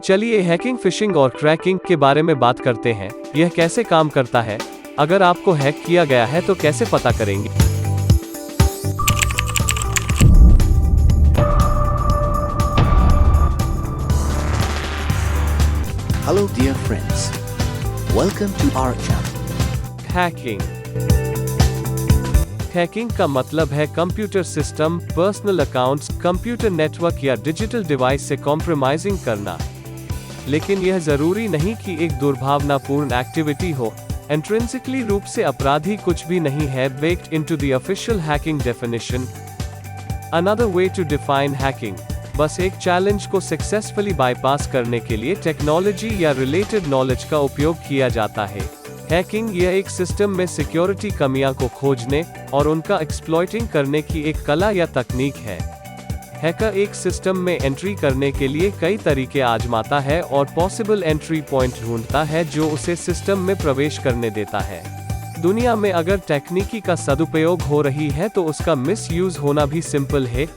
चलिए hacking, fishing और cracking के बारे में बात करते हैं। यह कैसे काम करता है? अगर आपको हैक किया गया है तो कैसे पता करेंगे? Hello dear friends, welcome to our channel. Hacking. Hacking का मतलब है computer system, personal accounts, computer network या डिजिटल डिवाइस से कॉम्प्रोमाइजिंग करना। लेकिन यह जरूरी नहीं कि एक दुर्भावनापूर्ण एक्टिविटी हो। इंट्रिंसिकली रूप से अपराधी कुछ भी नहीं है, baked into the official hacking definition. Another way to define hacking. बस एक चैलेंज को सक्सेसफुली बाईपास करने के लिए टेक्नोलॉजी या रिलेटेड नॉलेज का उपयोग किया जाता है। हैकिंग यह एक सिस्टम में सिक्योरिटी कमियां को खोजने और उनका एक्सप्लॉइटिंग करने की एक कला या तकनीक है। हैकर एक सिस्टम में एंट्री करने के लिए कई तरीके आजमाता है और पॉसिबल एंट्री पॉइंट ढूंढता है जो उसे सिस्टम में प्रवेश करने देता है। दुनिया में अगर तकनीकी का सदुपयोग हो रही है तो उसका मिसयूज होना भी सिंपल है।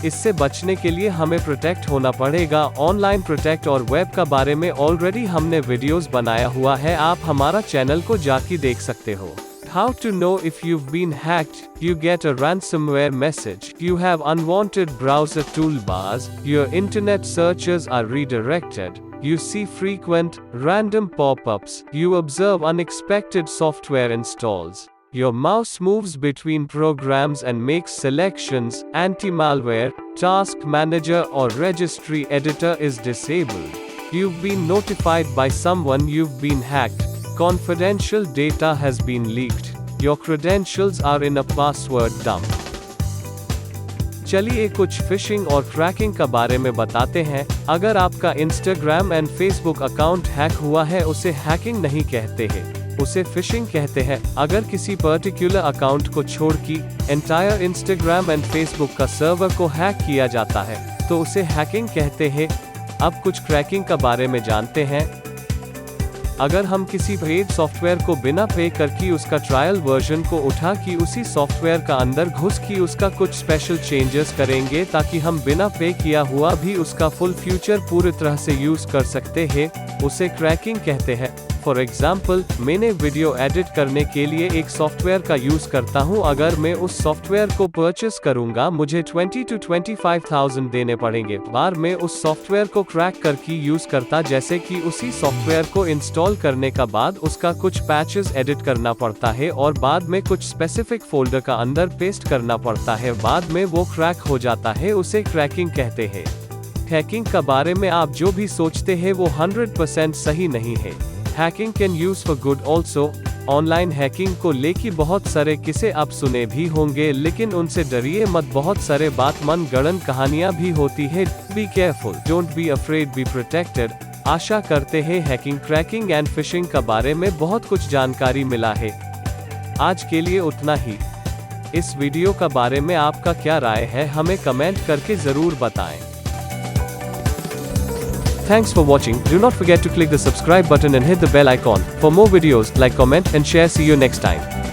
इससे बचने के लिए हमें प्रोटेक्ट होना पड़ेगा। ऑनलाइन प्रोटेक्ट और वेब का बारे में ऑलरेडी हमने वीडियोस बनाया हुआ है, आप हमारा चैनल को जाके देख सकते हो। How to know if you've been hacked? You get a ransomware message. You have unwanted browser toolbars. Your internet searches are redirected. You see frequent, random pop-ups. You observe unexpected software installs. Your mouse moves between programs and makes selections. Anti-malware, task manager or registry editor is disabled. You've been notified by someone you've been hacked. Confidential data has been leaked. Your credentials are in a password dump. चलिए कुछ fishing और cracking का बारे में बताते हैं। अगर आपका Instagram and Facebook account hack हुआ है, उसे हैकिंग नहीं कहते हैं, उसे फिशिंग कहते हैं। अगर किसी पर्टिकुलर अकाउंट को छोड़ की एंटायर इंस्टाग्राम एंड फेसबुक का सर्वर को हैक किया जाता है तो उसे हैकिंग कहते हैं। अब कुछ क्रैकिंग का बारे में जानते हैं। अगर हम किसी पेड सॉफ्टवेयर को बिना पे करके उसका ट्रायल वर्जन को उठा कि उसी सॉफ्टवेयर का अंदर घुस की उसका कुछ स्पेशल चेंजेस करेंगे ताकि हम बिना पे किया हुआ भी उसका फुल फ्यूचर पूरी तरह से यूज कर सकते हैं, उसे क्रैकिंग कहते हैं। फॉर एग्जाम्पल, मैंने वीडियो एडिट करने के लिए एक सॉफ्टवेयर का यूज करता हूं। अगर मैं उस सॉफ्टवेयर को परचेस करूंगा, मुझे 20 to 25,000 देने पड़ेंगे। बार मैं उस सॉफ्टवेयर को क्रैक करके यूज करता, जैसे कि उसी सॉफ्टवेयर को इंस्टॉल करने का बाद उसका कुछ पैचेस एडिट करना पड़ता है और बाद में कुछ स्पेसिफिक फोल्डर का अंदर पेस्ट करना पड़ता है, बाद में वो क्रैक हो जाता है, उसे क्रैकिंग कहते हैं। हैकिंग का बारे में आप जो भी सोचते हैं वो 100% सही नहीं है। Hacking can use for good also. Online hacking को लेकर बहुत सारे किस्से आप सुने भी होंगे, लेकिन उनसे डरिए मत, बहुत सारे बात मन गढ़ंत कहानियां भी होती है। Be careful, don't be afraid, be protected. आशा करते हैं हैकिंग, क्रैकिंग एंड फिशिंग का बारे में बहुत कुछ जानकारी मिला है। आज के लिए उतना ही। इस वीडियो का बारे में आपका क्या राय है, हमें कमेंट करके जरूर बताएं। Thanks for watching. Do not forget to click the subscribe button and hit the bell icon for more videos. Like, comment and share. See you next time.